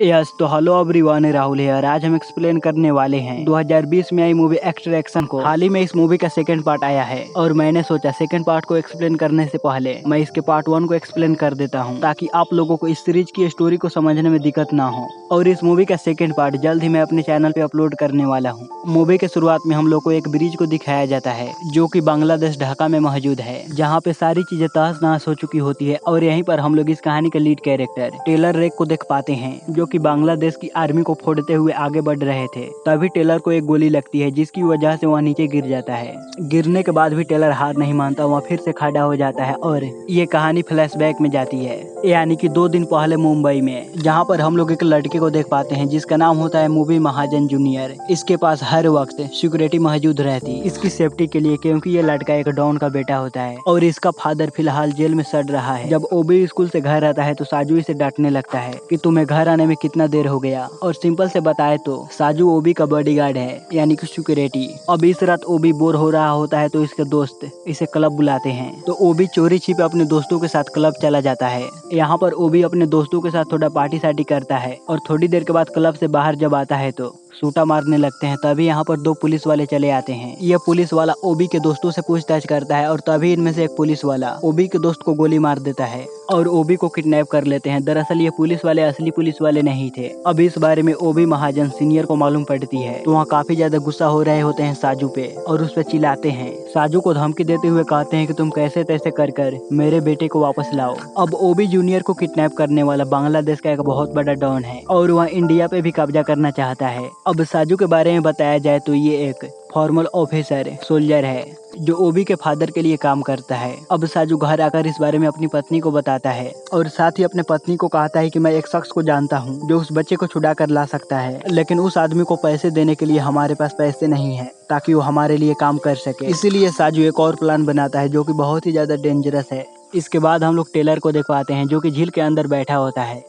Yes तो hello everyone, Rahul है और आज हम एक्सप्लेन करने वाले हैं 2020 में आई मूवी एक्सट्रैक्शन को। हाल ही में इस मूवी का सेकंड पार्ट आया है और मैंने सोचा सेकंड पार्ट को एक्सप्लेन करने से पहले मैं इसके पार्ट 1 को एक्सप्लेन कर देता हूं, ताकि आप लोगों को इस सीरीज की स्टोरी को समझने में दिक्कत ना हो। और इस मूवी का सेकंड पार्ट जल्द ही मैं अपने चैनल पे अपलोड करने वाला हूँ। मूवी के शुरुआत में हम लोग को एक ब्रिज को दिखाया जाता है जो कि बांग्लादेश ढाका में मौजूद है, जहाँ पे सारी चीजें तहस नहस हो चुकी होती है। और यहीं पर हम लोग इस कहानी के लीड कैरेक्टर टेलर रेक को देख पाते हैं, जो कि बांग्लादेश की आर्मी को फोड़ते हुए आगे बढ़ रहे थे। तभी टेलर को एक गोली लगती है, जिसकी वजह से वह नीचे गिर जाता है। गिरने के बाद भी टेलर हार नहीं मानता, वह फिर से खड़ा हो जाता है और ये कहानी फ्लैशबैक में जाती है, यानी कि 2 दिन पहले मुंबई में, जहाँ पर हम लोग एक लड़के को देख पाते हैं जिसका नाम होता है मूवी महाजन जूनियर। इसके पास हर वक्त सिक्योरिटी मौजूद रहती इसकी सेफ्टी के लिए, क्योंकि ये लड़का एक डॉन का बेटा होता है और इसका फादर फिलहाल जेल में सड़ रहा है। जब ओबी स्कूल से घर आता है तो साजू इसे डांटने लगता है कि तुम्हें घर आने में कितना देर हो गया। और सिंपल से बताए तो साजू ओबी का बॉडीगार्ड है, यानी कि सिक्योरिटी। अब इस रात ओबी बोर हो रहा होता है तो इसके दोस्त इसे क्लब बुलाते हैं, तो ओबी चोरी छिपे अपने दोस्तों के साथ क्लब चला जाता है। यहाँ पर ओबी अपने दोस्तों के साथ थोड़ा पार्टी सार्टी करता है और थोड़ी देर के बाद क्लब से बाहर जब आता है तो सूटा मारने लगते हैं। तभी यहाँ पर 2 पुलिस वाले चले आते हैं। ये पुलिस वाला ओबी के दोस्तों से पूछताछ करता है और तभी इनमें से एक पुलिस वाला ओबी के दोस्त को गोली मार देता है और ओबी को किडनैप कर लेते हैं। दरअसल ये पुलिस वाले असली पुलिस वाले नहीं थे। अब इस बारे में ओबी महाजन सीनियर को मालूम पड़ती है तो वहाँ काफी ज्यादा गुस्सा हो रहे होते हैं साजू पे और उस पर चिल्लाते हैं। साजू को धमकी देते हुए कहते हैं कि तुम कैसे तैसे कर मेरे बेटे को वापस लाओ। अब ओबी जूनियर को किडनैप करने वाला बांग्लादेश का एक बहुत बड़ा डॉन है और वह इंडिया पे भी कब्जा करना चाहता है। अब साजू के बारे में बताया जाए तो ये एक फॉर्मल ऑफिसर सोल्जर है जो ओबी के फादर के लिए काम करता है। अब साजू घर आकर इस बारे में अपनी पत्नी को बताता है और साथ ही अपने पत्नी को कहता है कि मैं एक शख्स को जानता हूँ जो उस बच्चे को छुड़ा कर ला सकता है, लेकिन उस आदमी को पैसे देने के लिए हमारे पास पैसे नहीं है ताकि वो हमारे लिए काम कर सके। इसीलिए साजू एक और प्लान बनाता है जो कि बहुत ही ज्यादा डेंजरस है। इसके बाद हम लोग टेलर को देख पाते हैं जो कि झील के अंदर बैठा होता है।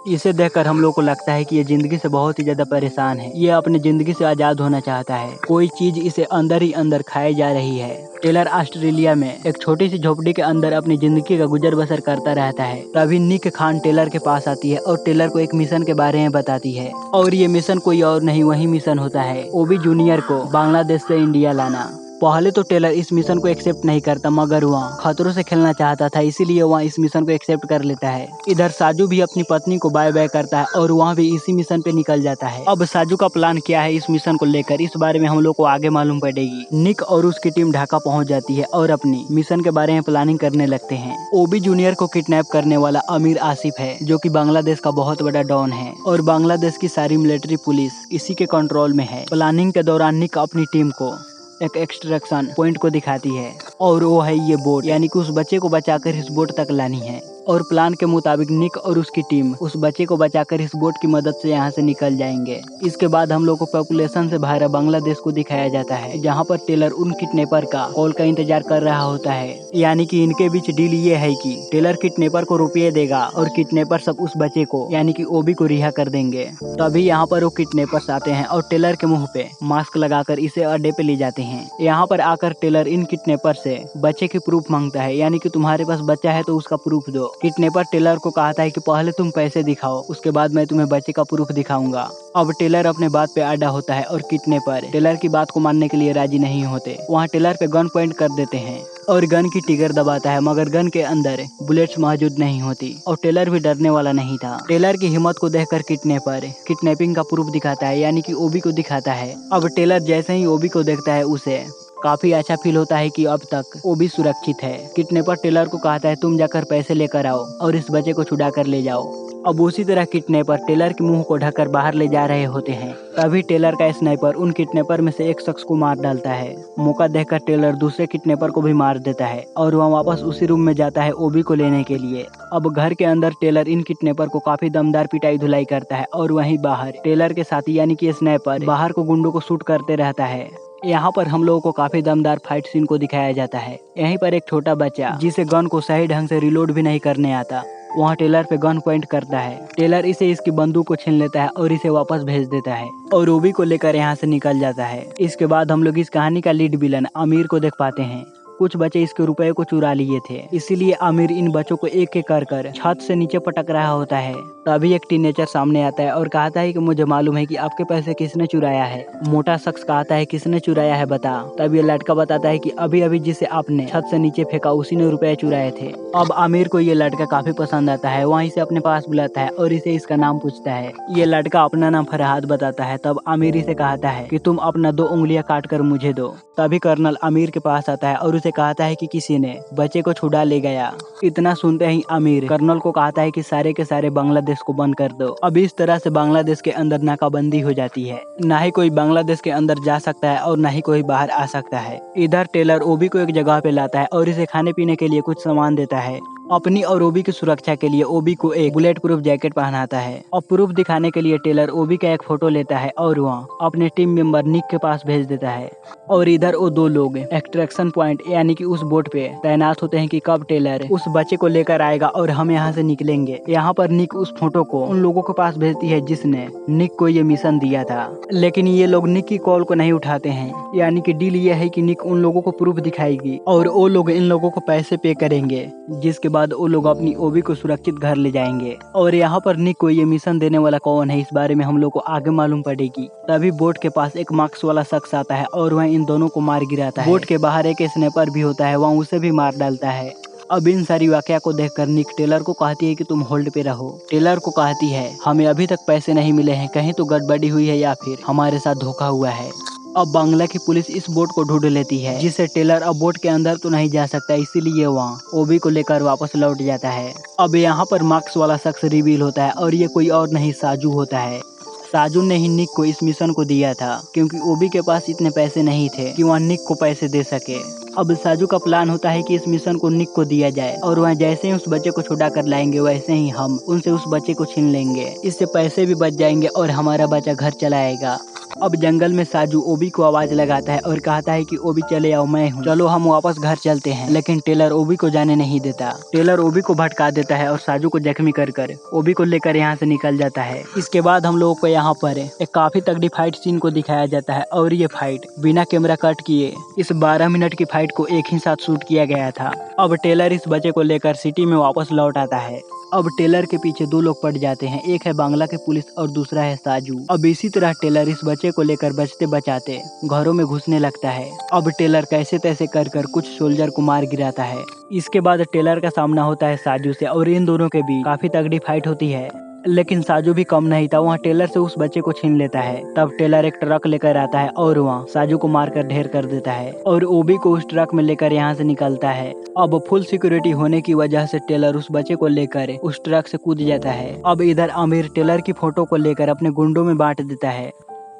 इसे देखकर हम लोग को लगता है कि ये जिंदगी से बहुत ही ज्यादा परेशान है। ये अपनी जिंदगी से आजाद होना चाहता है, कोई चीज इसे अंदर ही अंदर खाई जा रही है। टेलर ऑस्ट्रेलिया में एक छोटी सी झोपड़ी के अंदर अपनी जिंदगी का गुजर बसर करता रहता है। तभी निक खान टेलर के पास आती है और टेलर को एक मिशन के बारे में बताती है, और ये मिशन कोई और नहीं वही मिशन होता है ओबी जूनियर को बांग्लादेश से इंडिया लाना। पहले तो टेलर इस मिशन को एक्सेप्ट नहीं करता, मगर वह खतरों से खेलना चाहता था, इसीलिए वह इस मिशन को एक्सेप्ट कर लेता है। इधर साजू भी अपनी पत्नी को बाय बाय करता है और वह भी इसी मिशन पे निकल जाता है। अब साजू का प्लान क्या है इस मिशन को लेकर, इस बारे में हम लोग को आगे मालूम पड़ेगी। निक और उसकी टीम ढाका पहुंच जाती है और अपनी मिशन के बारे में प्लानिंग करने लगते हैं। ओबी जूनियर को किडनैप करने वाला अमीर आसिफ है, जो कि बांग्लादेश का बहुत बड़ा डॉन है और बांग्लादेश की सारी मिलिट्री पुलिस इसी के कंट्रोल में है। प्लानिंग के दौरान निक अपनी टीम को एक एक्सट्रैक्शन पॉइंट को दिखाती है और वो है ये बोट, यानी कि उस बच्चे को बचाकर इस बोट तक लानी है। और प्लान के मुताबिक निक और उसकी टीम उस बच्चे को बचाकर इस बोट की मदद से यहाँ से निकल जाएंगे। इसके बाद हम लोग को पॉपुलेशन से भरा बांग्लादेश को दिखाया जाता है, जहाँ पर टेलर उन किडनैपर का कॉल का इंतजार कर रहा होता है। यानी कि इनके बीच डील ये है कि टेलर किडनैपर को रुपये देगा और किडनैपर सब उस बच्चे को यानी कि ओबी को रिहा कर देंगे। तभी यहाँ पर वो किडनैपर्स आते हैं और टेलर के मुंह पे मास्क लगाकर इसे अड्डे पे ले जाते हैं। यहाँ पर आकर टेलर इन किडनैपर से बच्चे की प्रूफ मांगता है, यानी कि तुम्हारे पास बच्चा है तो उसका प्रूफ दो। किडनैपर टेलर को कहता है कि पहले तुम पैसे दिखाओ, उसके बाद मैं तुम्हें बच्चे का प्रूफ दिखाऊंगा। अब टेलर अपने बात पे अड़ा होता है और किडनैपर टेलर की बात को मानने के लिए राजी नहीं होते। वहाँ टेलर पे गन पॉइंट कर देते हैं और गन की ट्रिगर दबाता है, मगर गन के अंदर बुलेट्स मौजूद नहीं होती और टेलर भी डरने वाला नहीं था। टेलर की हिम्मत को देखकर किडनैपर किडनैपिंग का प्रूफ दिखाता है, यानी कि ओबी को दिखाता है। अब टेलर जैसे ही ओबी को देखता है उसे काफी अच्छा फील होता है कि अब तक ओबी सुरक्षित है। किडनैपर टेलर को कहता है तुम जाकर पैसे लेकर आओ और इस बच्चे को छुड़ा कर ले जाओ। अब उसी तरह किडनैपर टेलर के मुंह को ढककर बाहर ले जा रहे होते हैं। तभी टेलर का स्नाइपर उन किडनैपर में से एक शख्स को मार डालता है। मौका देखकर टेलर दूसरे किडनैपर को भी मार देता है और वह वापस उसी रूम में जाता है ओबी को लेने के लिए। अब घर के अंदर टेलर इन किडनैपर को काफी दमदार पिटाई धुलाई करता है और वहीं बाहर टेलर के साथी यानी कि स्नाइपर बाहर को गुंडों को शूट करते रहता है। यहाँ पर हम लोगों को काफी दमदार फाइट सीन को दिखाया जाता है। यहीं पर एक छोटा बच्चा जिसे गन को सही ढंग से रिलोड भी नहीं करने आता, वहाँ टेलर पे गन पॉइंट करता है। टेलर इसे इसकी बंदूक को छीन लेता है और इसे वापस भेज देता है और ओबी को लेकर यहाँ से निकल जाता है। इसके बाद हम लोग इस कहानी का लीड विलन अमीर को देख पाते हैं, कुछ बच्चे इसके रुपए को चुरा लिए थे, इसीलिए आमिर इन बच्चों को एक एक कर छत से नीचे पटक रहा होता है। तभी एक टीनेजर सामने आता है और कहता है कि मुझे मालूम है कि आपके पैसे किसने चुराया है। मोटा शख्स कहता है किसने चुराया है बता। तब ये लड़का बताता है कि अभी अभी जिसे आपने छत से नीचे फेंका उसी ने रुपए चुराए थे। अब आमिर को ये लड़का काफी पसंद आता है, वहाँ इसे अपने पास बुलाता है और इसे इसका नाम पूछता है। ये लड़का अपना नाम फरहाद बताता है। तब आमिर इसे कहता है कि तुम अपना 2 उंगलियां काट कर मुझे दो। तभी कर्नल आमिर के पास आता है और उसे कहता है कि किसी ने बच्चे को छुड़ा ले गया। इतना सुनते ही आमिर कर्नल को कहता है कि सारे के सारे बांग्लादेश को बंद कर दो। अब इस तरह से बांग्लादेश के अंदर नाकाबंदी हो जाती है, ना ही कोई बांग्लादेश के अंदर जा सकता है और ना ही कोई बाहर आ सकता है। इधर टेलर ओबी को एक जगह पे लाता है और इसे खाने पीने के लिए कुछ सामान देता है। अपनी और ओबी की सुरक्षा के लिए ओबी को एक बुलेट प्रूफ जैकेट पहनाता है और प्रूफ दिखाने के लिए टेलर ओबी का एक फोटो लेता है और वहाँ अपने टीम मेंबर निक के पास भेज देता है। और इधर वो 2 लोग एक्सट्रैक्शन पॉइंट यानी कि उस बोट पे तैनात होते हैं कि कब टेलर उस बच्चे को लेकर आएगा और हम यहाँ से निकलेंगे। यहाँ पर निक उस फोटो को उन लोगों के पास भेजती है जिसने निक को ये मिशन दिया था, लेकिन ये लोग निक की कॉल को नहीं उठाते हैं। यानी कि डील ये है कि निक उन लोगों को प्रूफ दिखाएगी और वो लोग इन लोगों को पैसे पे करेंगे, जिसके बाद वो लोग अपनी ओबी को सुरक्षित घर ले जाएंगे। और यहाँ पर निक को ये मिशन देने वाला कौन है इस बारे में हम लोग को आगे मालूम पड़ेगी। तभी बोट के पास एक मास्क वाला शख्स आता है और वह इन दोनों को मार गिराता है। बोट के बाहर एक स्नाइपर भी होता है, वहाँ उसे भी मार डालता है। अब इन सारी वाकया को देखकर निक टेलर को कहती है कि तुम होल्ड पे रहो। टेलर को कहती है हमें अभी तक पैसे नहीं मिले हैं, कहीं तो गड़बड़ी हुई है या फिर हमारे साथ धोखा हुआ है। अब बांग्ला की पुलिस इस बोट को ढूंढ लेती है, जिससे टेलर अब बोट के अंदर तो नहीं जा सकता, इसीलिए वहाँ ओबी को लेकर वापस लौट जाता है। अब यहाँ पर मार्क्स वाला शख्स रिवील होता है और ये कोई और नहीं साजू होता है। साजू ने ही निक को इस मिशन को दिया था क्योंकि ओबी के पास इतने पैसे नहीं थे कि वह निक को पैसे दे सके। अब साजू का प्लान होता है कि इस मिशन को निक को दिया जाए और वह जैसे ही उस बच्चे को छुड़ा कर लाएंगे वैसे ही हम उनसे उस बच्चे को छीन लेंगे। इससे पैसे भी बच जाएंगे और हमारा बच्चा घर चला आएगा। अब जंगल में साजू ओबी को आवाज लगाता है और कहता है कि ओबी चले आओ, मैं हूँ, चलो हम वापस घर चलते हैं। लेकिन टेलर ओबी को जाने नहीं देता। टेलर ओबी को भटका देता है और साजू को जख्मी कर ओबी को लेकर यहाँ से निकल जाता है। इसके बाद हम लोगों को यहाँ पर एक काफी तगड़ी फाइट सीन को दिखाया जाता है और ये फाइट बिना कैमरा कट किए इस 12 मिनट की फाइट को एक ही साथ शूट किया गया था। अब टेलर इस बच्चे को लेकर सिटी में वापस लौट आता है। अब टेलर के पीछे 2 लोग पड़ जाते हैं, एक है बांग्ला के पुलिस और दूसरा है साजू। अब इसी तरह टेलर इस बच्चे को लेकर बचते बचाते घरों में घुसने लगता है। अब टेलर कैसे तैसे कर कुछ सोल्जर को मार गिराता है। इसके बाद टेलर का सामना होता है साजू से और इन दोनों के बीच काफी तगड़ी फाइट होती है। लेकिन साजू भी कम नहीं था, वहाँ टेलर से उस बच्चे को छीन लेता है। तब टेलर एक ट्रक लेकर आता है और वहाँ साजू को मारकर ढेर कर देता है और ओबी को उस ट्रक में लेकर यहाँ से निकलता है। अब फुल सिक्योरिटी होने की वजह से टेलर उस बच्चे को लेकर उस ट्रक से कूद जाता है। अब इधर आमिर टेलर की फोटो को लेकर अपने गुंडों में बांट देता है,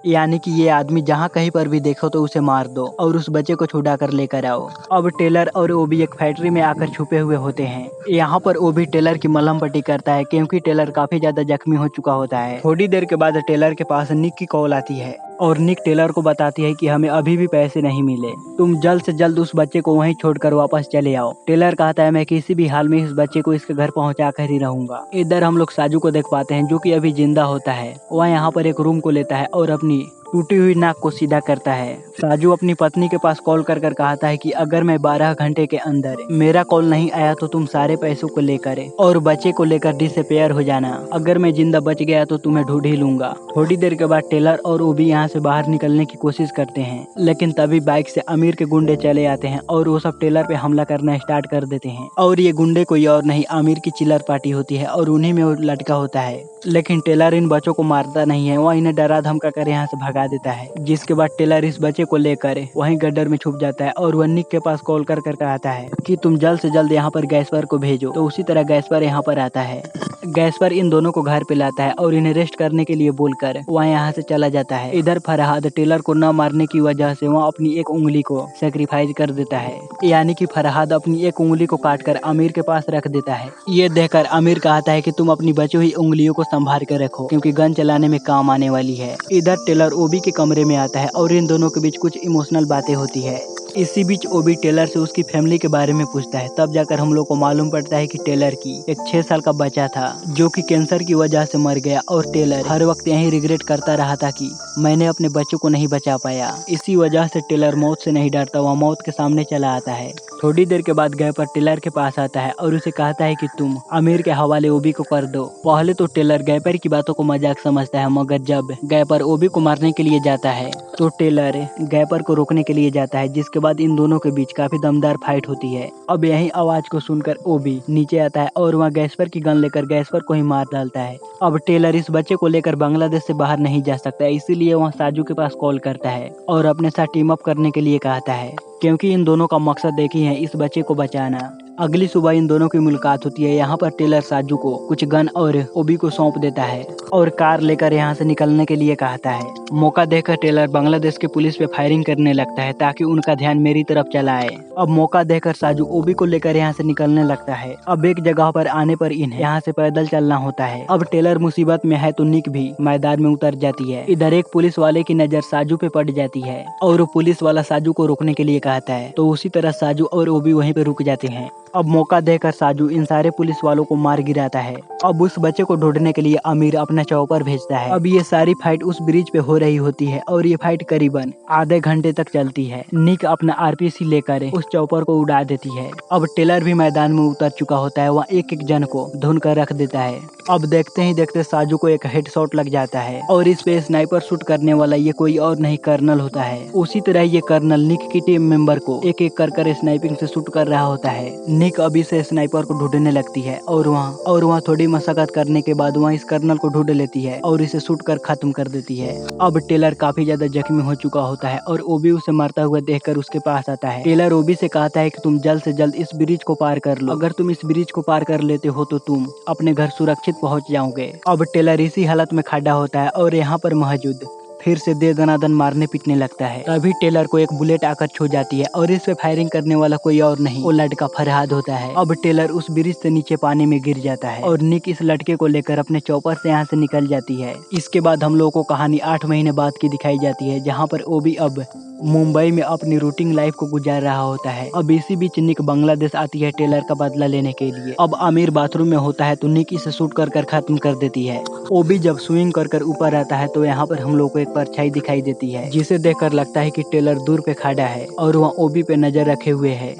यानी कि ये आदमी जहाँ कहीं पर भी देखो तो उसे मार दो और उस बच्चे को छुड़ा कर लेकर आओ। अब टेलर और ओबी एक फैक्ट्री में आकर छुपे हुए होते हैं। यहाँ पर ओबी टेलर की मलहम पट्टी करता है क्योंकि टेलर काफी ज्यादा जख्मी हो चुका होता है। थोड़ी देर के बाद टेलर के पास निक की कॉल आती है और निक टेलर को बताती है कि हमें अभी भी पैसे नहीं मिले, तुम जल्द से जल्द उस बच्चे को वहीं छोड़कर वापस चले आओ। टेलर कहता है मैं किसी भी हाल में इस बच्चे को इसके घर पहुंचा कर ही रहूंगा। इधर हम लोग साजू को देख पाते हैं जो कि अभी जिंदा होता है। वह यहाँ पर एक रूम को लेता है और अपनी टूटी हुई नाक को सीधा करता है। साजू अपनी पत्नी के पास कॉल कर कहता है कि अगर मैं 12 घंटे के अंदर मेरा कॉल नहीं आया तो तुम सारे पैसों को लेकर और बच्चे को लेकर डिसअपीयर हो जाना। अगर मैं जिंदा बच गया तो तुम्हें ढूंढ ही लूंगा। थोड़ी देर के बाद टेलर और ओबी यहाँ से बाहर निकलने की कोशिश करते हैं, लेकिन तभी बाइक से अमीर के गुंडे चले आते हैं और वो सब टेलर पे हमला करना स्टार्ट कर देते हैं। और ये गुंडे कोई और नहीं आमिर की चिल्लर पार्टी होती है और उन्हीं में वो लटका होता है। लेकिन टेलर इन बच्चों को मारता नहीं है, वह इन्हें डरा धमका कर यहाँ से भगा देता है। जिसके बाद टेलर इस बच्चे को लेकर वहीं गड्ढर में छुप जाता है और वह निक के पास कॉल कर कहता है कि तुम जल्द से जल्द यहाँ पर गैस्पर को भेजो। तो उसी तरह गैस्पर यहाँ पर आता है। गैस्पर इन दोनों को घर पे लाता है और इन्हें रेस्ट करने के लिए बोलकर वह यहाँ से चला जाता है। इधर फरहाद टेलर को न मारने की वजह से वह अपनी एक उंगली को सेक्रीफाइस कर देता है, यानी कि फरहाद अपनी एक उंगली को काटकर आमिर के पास रख देता है। ये देखकर आमिर कहता है कि तुम अपनी बची हुई उंगलियों को संभाल कर रखो क्योंकि गन चलाने में काम आने वाली है। इधर टेलर ओबी के कमरे में आता है और इन दोनों के बीच कुछ इमोशनल बातें होती है। इसी बीच ओबी टेलर से उसकी फैमिली के बारे में पूछता है। तब जाकर हम लोग को मालूम पड़ता है कि टेलर की एक 6 साल का बच्चा था जो कि कैंसर की वजह से मर गया और टेलर हर वक्त यही रिग्रेट करता रहा था कि मैंने अपने बच्चों को नहीं बचा पाया। इसी वजह से टेलर मौत से नहीं डरता, वह मौत के सामने चला आता है। थोड़ी देर के बाद गैपर टेलर के पास आता है और उसे कहता है कि तुम आमिर के हवाले ओबी को कर दो। पहले तो टेलर गैपर की बातों को मजाक समझता है, मगर जब गैपर ओबी को मारने के लिए जाता है तो टेलर गैपर को रोकने के लिए जाता है, जिसके बाद इन दोनों के बीच काफी दमदार फाइट होती है। अब यही आवाज को सुनकर ओबी नीचे आता है और वहाँ गैस्पर की गन लेकर गैस्पर को ही मार डालता है। अब टेलर इस बच्चे को लेकर बांग्लादेश से बाहर नहीं जा सकता, इसीलिए वह साजू के पास कॉल करता है और अपने साथ टीम अप करने के लिए कहता है, क्योंकि इन दोनों का मकसद एक ही है, इस बच्चे को बचाना। अगली सुबह इन दोनों की मुलाकात होती है। यहाँ पर टेलर साजू को कुछ गन और ओबी को सौंप देता है और कार लेकर यहाँ से निकलने के लिए कहता है। मौका देखकर टेलर बांग्लादेश के पुलिस पे फायरिंग करने लगता है ताकि उनका ध्यान मेरी तरफ चला आए। अब मौका देखकर साजू ओबी को लेकर यहाँ से निकलने लगता है। अब एक जगह पर आने पर इन्हें यहाँ से पैदल चलना होता है। अब टेलर मुसीबत में है तो निक भी मैदान में उतर जाती है। इधर एक पुलिस वाले की नजर साजू पे पड़ जाती है और वो पुलिस वाला साजू को रोकने के लिए कहता है, तो उसी तरह साजू और ओबी वहीं पे रुक जाते हैं। अब मौका देकर साजू इन सारे पुलिस वालों को मार गिराता है। अब उस बच्चे को ढूंढने के लिए आमिर अपना चॉपर भेजता है। अब ये सारी फाइट उस ब्रिज पे हो रही होती है और ये फाइट करीबन आधे घंटे तक चलती है। निक अपना आरपीसी लेकर उस चॉपर को उड़ा देती है। अब टेलर भी मैदान में उतर चुका होता है, वह एक एक जन को धुन कर रख देता है। अब देखते ही देखते साजू को एक हेडशॉट लग जाता है और इस पे स्नाइपर शूट करने वाला ये कोई और नहीं कर्नल होता है। उसी तरह ये कर्नल निक की टीम मेंबर को एक एक कर स्नाइपिंग से शूट कर रहा होता है। निक अभी से स्नाइपर को ढूंढने लगती है और वहाँ थोड़ी मशक्कत करने के बाद वहाँ इस कर्नल को ढूंढ लेती है और इसे शूट कर खत्म कर देती है। अब टेलर काफी ज्यादा जख्मी हो चुका होता है और ओबी उसे मरता हुआ देखकर उसके पास आता है। टेलर ओबी से कहता है कि तुम जल्द से जल्द इस ब्रिज को पार कर लो, अगर तुम इस ब्रिज को पार कर लेते हो तो तुम अपने घर सुरक्षित पहुंच जाओगे। अब टेलर इसी हालत में खड़ा होता है और यहाँ पर मौजूद फिर से दे दनादन मारने पीटने लगता है। तभी टेलर को एक बुलेट आकर छू जाती है और इस पे फायरिंग करने वाला कोई और नहीं, वो लड़का फरहाद होता है। अब टेलर उस ब्रिज से नीचे पानी में गिर जाता है और निक इस लड़के को लेकर अपने चॉपर से यहाँ से निकल जाती है। इसके बाद हम लोगों को कहानी 8 महीने बाद की दिखाई जाती है, जहाँ पर ओबी अब मुंबई में अपनी रूटीन लाइफ को गुजार रहा होता है। अब इसी बीच निक बांग्लादेश आती है टेलर का बदला लेने के लिए। अब आमिर बाथरूम में होता है तो निक इसे शूट कर खत्म कर देती है। ओबी जब स्विंग कर ऊपर आता है तो यहाँ पर हम लोग को एक परछाई दिखाई देती है, जिसे देखकर लगता है कि टेलर दूर पे खड़ा है और वहाँ ओबी पे नजर रखे हुए है।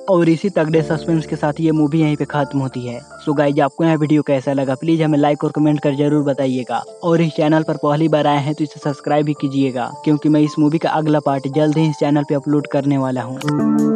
और इसी तगड़े सस्पेंस के साथ ये मूवी यहीं पे खत्म होती है। सो गाइज, आपको यह वीडियो कैसा लगा प्लीज हमें लाइक और कमेंट कर जरूर बताइएगा। और इस चैनल पर पहली बार आए हैं तो इसे सब्सक्राइब भी कीजिएगा, क्योंकि मैं इस मूवी का अगला पार्ट जल्द ही इस चैनल पे अपलोड करने वाला हूँ।